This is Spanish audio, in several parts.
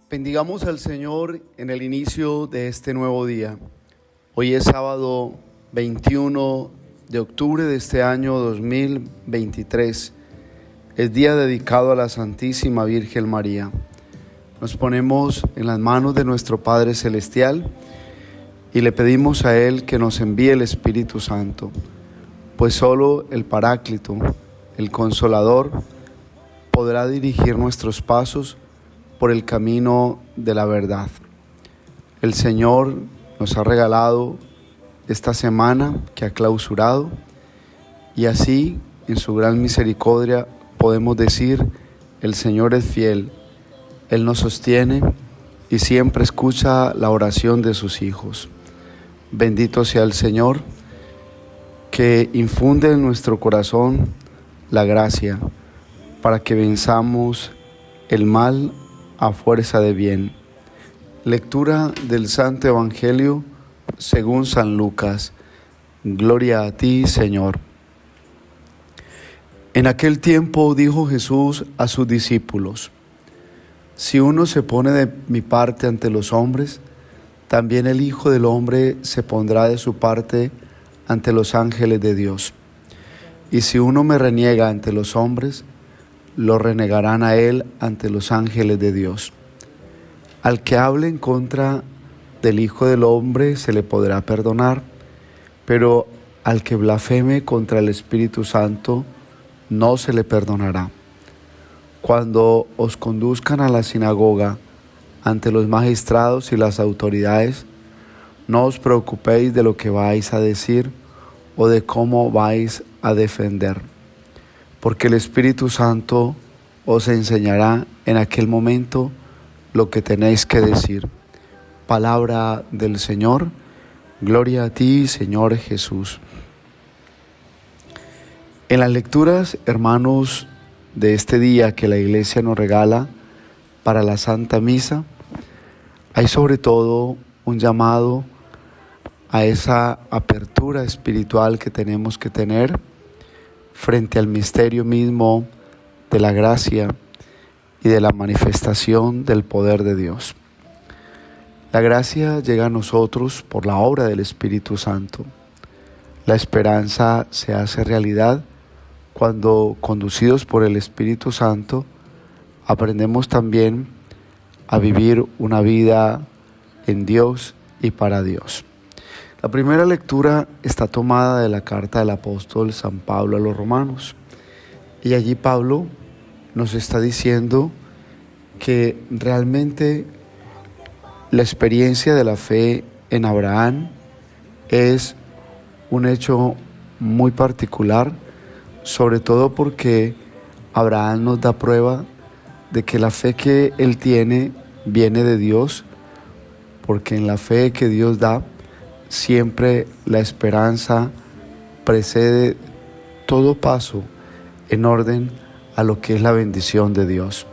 Bendigamos al Señor en el inicio de este nuevo día. Hoy es sábado 21 de octubre de este año 2023. Es día dedicado a la Santísima Virgen María. Nos ponemos en las manos de nuestro Padre Celestial y le pedimos a Él que nos envíe el Espíritu Santo, pues solo el Paráclito, el Consolador, podrá dirigir nuestros pasos por el camino de la verdad. El Señor nos ha regalado esta semana que ha clausurado y así, en su gran misericordia, podemos decir: el Señor es fiel, Él nos sostiene y siempre escucha la oración de sus hijos. Bendito sea el Señor, que infunde en nuestro corazón la gracia para que venzamos el mal a fuerza de bien. Lectura del Santo Evangelio según San Lucas. Gloria a ti, Señor. En aquel tiempo dijo Jesús a sus discípulos: si uno se pone de mi parte ante los hombres, también el Hijo del Hombre se pondrá de su parte ante los ángeles de Dios. Y si uno me reniega ante los hombres, lo renegarán a él ante los ángeles de Dios. Al que hable en contra del Hijo del Hombre se le podrá perdonar, pero al que blasfeme contra el Espíritu Santo no se le perdonará. Cuando os conduzcan a la sinagoga ante los magistrados y las autoridades, no os preocupéis de lo que vais a decir o de cómo vais a defender, porque el Espíritu Santo os enseñará en aquel momento lo que tenéis que decir. Palabra del Señor. Gloria a ti, Señor Jesús. En las lecturas, hermanos, de este día que la Iglesia nos regala para la Santa Misa, hay sobre todo un llamado a esa apertura espiritual que tenemos que tener frente al misterio mismo de la gracia y de la manifestación del poder de Dios. La gracia llega a nosotros por la obra del Espíritu Santo. La esperanza se hace realidad cuando, conducidos por el Espíritu Santo, aprendemos también a vivir una vida en Dios y para Dios. La primera lectura está tomada de la carta del apóstol San Pablo a los Romanos. Y allí Pablo nos está diciendo que realmente la experiencia de la fe en Abraham es un hecho muy particular, sobre todo porque Abraham nos da prueba de que la fe que él tiene viene de Dios, porque en la fe que Dios da, siempre la esperanza precede todo paso en orden a lo que es la bendición de Dios.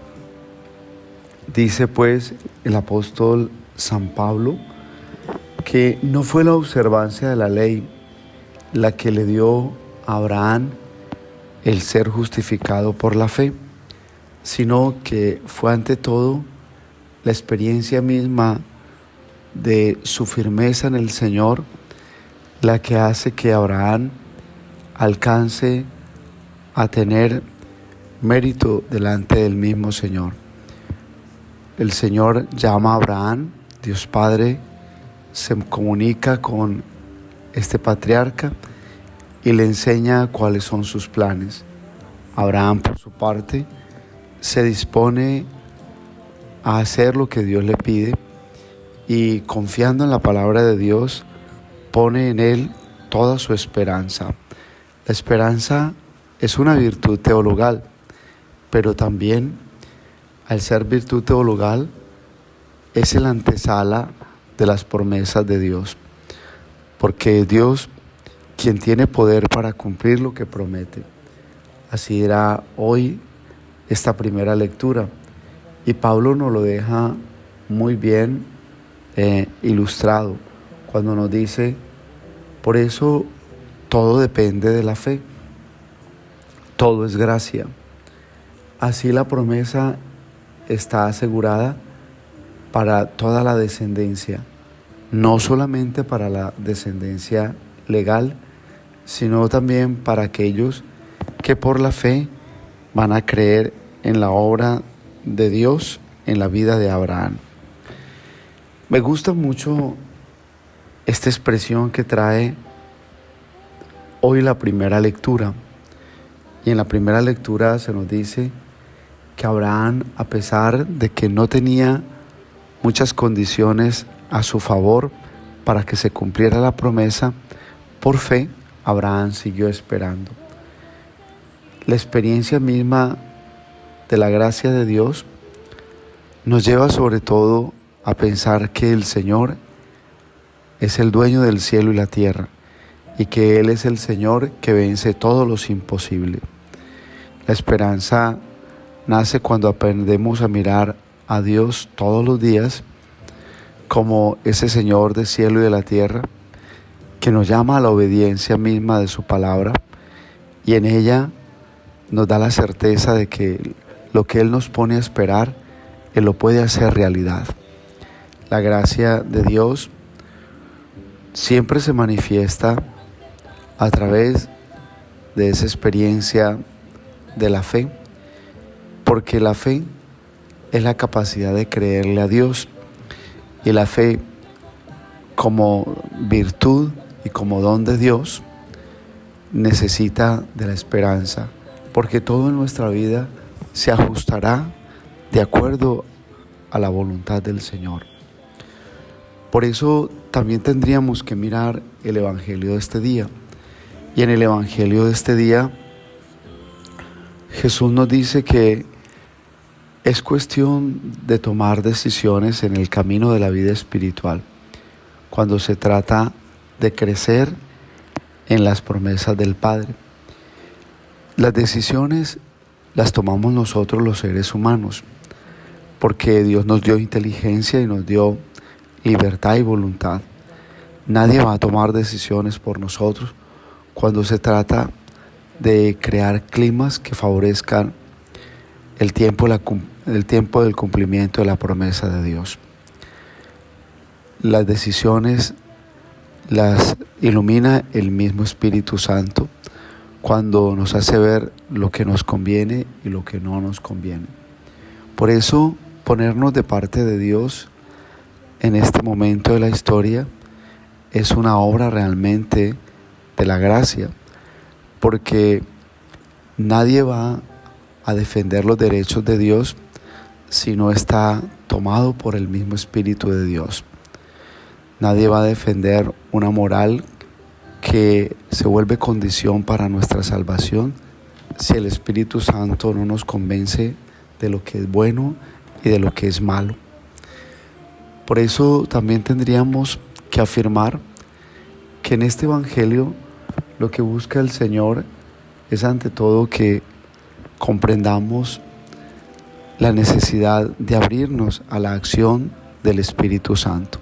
Dice pues el apóstol San Pablo que no fue la observancia de la ley la que le dio a Abraham el ser justificado por la fe, sino que fue ante todo la experiencia misma de su firmeza en el Señor la que hace que Abraham alcance a tener mérito delante del mismo Señor. El Señor llama a Abraham, Dios Padre se comunica con este patriarca y le enseña cuáles son sus planes. Abraham, por su parte, se dispone a hacer lo que Dios le pide y, confiando en la palabra de Dios, pone en él toda su esperanza. La esperanza es una virtud teologal, pero también, al ser virtud teologal, es el antesala de las promesas de Dios, porque es Dios quien tiene poder para cumplir lo que promete. Así era hoy esta primera lectura, y Pablo nos lo deja muy bien ilustrado cuando nos dice: por eso todo depende de la fe, todo es gracia. Así la promesa está asegurada para toda la descendencia, no solamente para la descendencia legal, sino también para aquellos que por la fe van a creer en la obra de Dios en la vida de Abraham. Me gusta mucho esta expresión que trae hoy la primera lectura. Y en la primera lectura se nos dice que Abraham, a pesar de que no tenía muchas condiciones a su favor para que se cumpliera la promesa, por fe Abraham siguió esperando. La experiencia misma de la gracia de Dios nos lleva sobre todo a pensar que el Señor es el dueño del cielo y la tierra y que Él es el Señor que vence todo lo imposible. La esperanza nace cuando aprendemos a mirar a Dios todos los días como ese Señor del cielo y de la tierra que nos llama a la obediencia misma de su palabra y en ella nos da la certeza de que lo que Él nos pone a esperar, Él lo puede hacer realidad. La gracia de Dios siempre se manifiesta a través de esa experiencia de la fe, porque la fe es la capacidad de creerle a Dios y la fe como virtud y como don de Dios necesita de la esperanza, porque todo en nuestra vida se ajustará de acuerdo a la voluntad del Señor. Por eso también tendríamos que mirar el Evangelio de este día. Y en el Evangelio de este día, Jesús nos dice que es cuestión de tomar decisiones en el camino de la vida espiritual, cuando se trata de crecer en las promesas del Padre. Las decisiones las tomamos nosotros los seres humanos, porque Dios nos dio inteligencia y nos dio libertad y voluntad. Nadie va a tomar decisiones por nosotros cuando se trata de crear climas que favorezcan el tiempo del cumplimiento de la promesa de Dios. Las decisiones las ilumina el mismo Espíritu Santo cuando nos hace ver lo que nos conviene y lo que no nos conviene. Por eso, ponernos de parte de Dios en este momento de la historia es una obra realmente de la gracia, porque nadie va a defender los derechos de Dios si no está tomado por el mismo Espíritu de Dios. Nadie va a defender una moral que se vuelve condición para nuestra salvación si el Espíritu Santo no nos convence de lo que es bueno y de lo que es malo. Por eso también tendríamos que afirmar que en este Evangelio lo que busca el Señor es ante todo que comprendamos la necesidad de abrirnos a la acción del Espíritu Santo.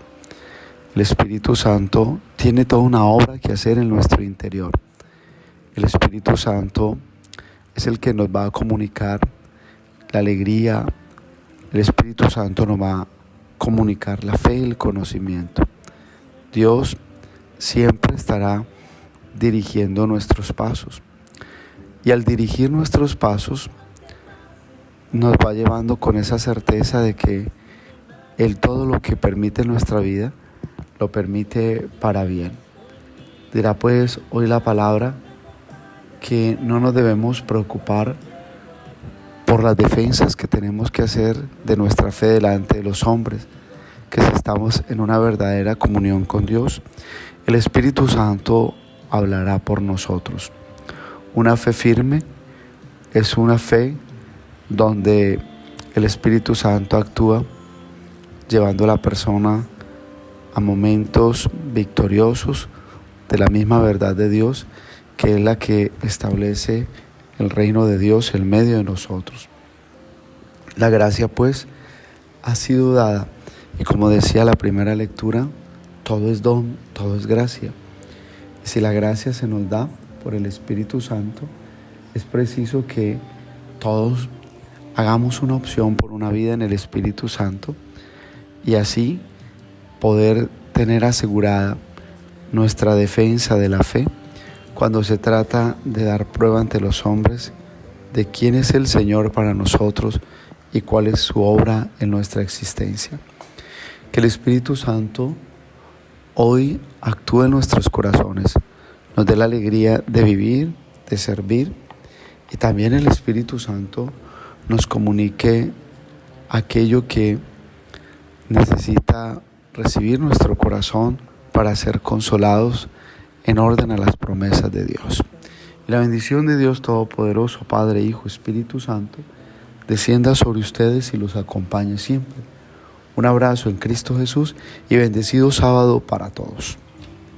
El Espíritu Santo tiene toda una obra que hacer en nuestro interior. El Espíritu Santo es el que nos va a comunicar la alegría. El Espíritu Santo nos va a comunicar la fe y el conocimiento. Dios siempre estará dirigiendo nuestros pasos. Y al dirigir nuestros pasos, nos va llevando con esa certeza de que Él todo lo que permite en nuestra vida, lo permite para bien. Dirá pues hoy la palabra que no nos debemos preocupar por las defensas que tenemos que hacer de nuestra fe delante de los hombres, que si estamos en una verdadera comunión con Dios, el Espíritu Santo hablará por nosotros. Una fe firme es una fe donde el Espíritu Santo actúa llevando a la persona a momentos victoriosos de la misma verdad de Dios, que es la que establece el reino de Dios en medio de nosotros. La gracia pues ha sido dada y como decía la primera lectura, todo es don, todo es gracia. Y si la gracia se nos da por el Espíritu Santo, es preciso que todos hagamos una opción por una vida en el Espíritu Santo y así poder tener asegurada nuestra defensa de la fe cuando se trata de dar prueba ante los hombres de quién es el Señor para nosotros y cuál es su obra en nuestra existencia. Que el Espíritu Santo hoy actúe en nuestros corazones, nos dé la alegría de vivir, de servir, y también el Espíritu Santo nos comunique aquello que necesita recibir nuestro corazón para ser consolados en orden a las promesas de Dios. Y la bendición de Dios Todopoderoso, Padre, Hijo, Espíritu Santo, descienda sobre ustedes y los acompañe siempre. Un abrazo en Cristo Jesús y bendecido sábado para todos.